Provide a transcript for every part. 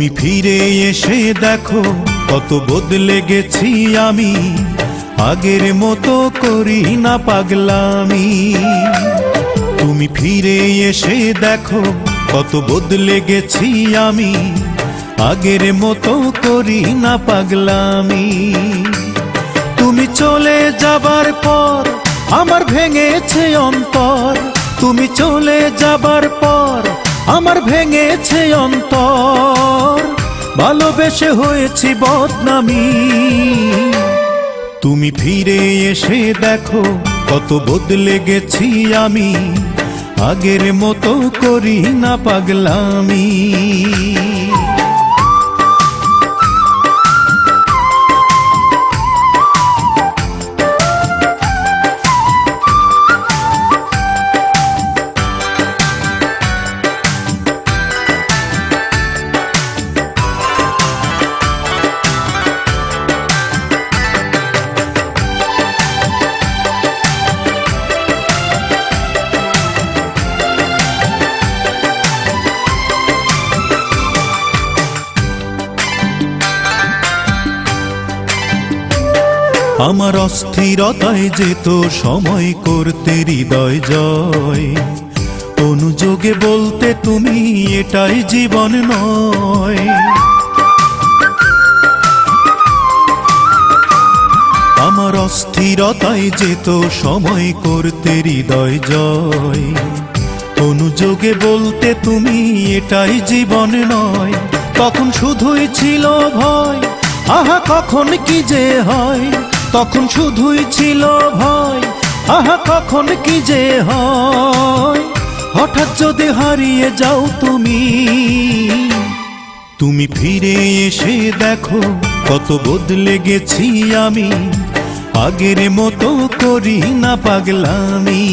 তুমি ফিরে এসে দেখো কত বদলে গেছি আমি, আগের মতো করি না পাগলামি। তুমি ফিরে এসে দেখো কত বদলে গেছি আমি, আগের মতো করি না পাগলামি। তুমি চলে যাবার পর আমার ভেঙেছে অন্তর, তুমি চলে যাবার পর আমার ভেঙেছে অন্তর, ভালোবেসে হয়েছি বদনামি। তুমি ফিরে এসে দেখো কত বদলে গেছি আমি, আগের মতো করি না পাগলামি। আমার অস্থিরতায় যেত সময় করতে হৃদয় জয়, অনুযোগে বলতে তুমি এটাই জীবন নয়। আমার অস্থিরতায় যেত সময় করতে হৃদয় জয়, অনুযোগে বলতে তুমি এটাই জীবন নয়। তখন শুধুই ছিল ভয়, আহা কখন কি যে হয়, তখন শুধুই ছিল ভয়, আহা কখন কি যে হয়। হঠাৎ যদি হারিয়ে যাও তুমি, তুমি ফিরে এসে দেখো কত বদলে গেছি আমি, আগের মতো করি না পাগলামি।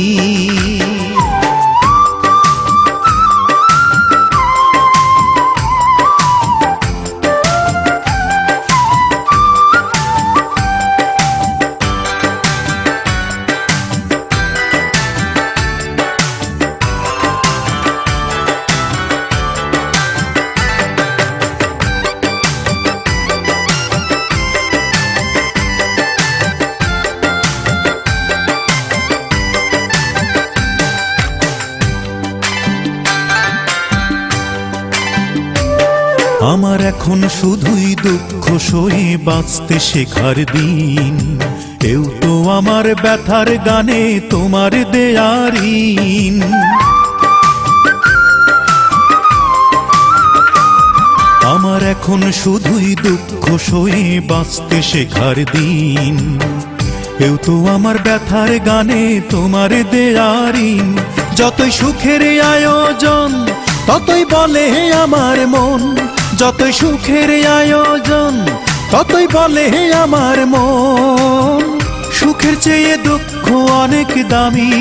আমার এখন শুধুই দুঃখ সয়ে বাঁচতে শেখার দিন, কেউ তো আমার ব্যথার গানে তোমার দেয়ার ঋণ। আমার এখন শুধুই দুঃখ সয়ে বাঁচতে শেখার দিন, কেউ তো আমার ব্যথার গানে তোমার দেয়ার ঋণ। যতই সুখের আয়োজন ততই বলে আমার মন, যতই সুখের আয়োজন ততই বলে আমার মন, সুখের চেয়ে দুঃখ অনেক দামি।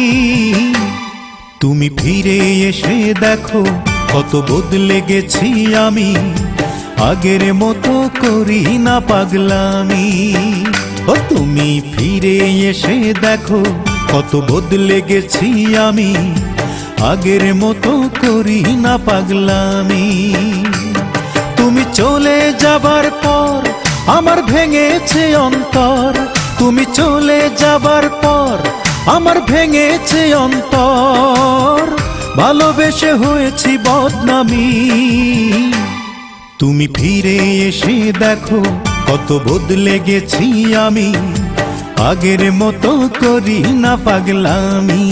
তুমি ফিরে এসে দেখো কত বদলে গেছি আমি, আগের মতো করি না পাগলামি। ও তুমি ফিরে এসে দেখো কত বদলে গেছি আমি, আগের মতো করি না পাগলামি। তুমি চলে যাবার পর আমার ভেঙেছে অন্তর, তুমি চলে যাবার পর আমার ভেঙেছে অন্তর, ভালোবেসে হয়েছি বদনামি। তুমি ফিরে এসে দেখো কত বদলে গেছি আমি, আগের মতো করি না পাগলামি।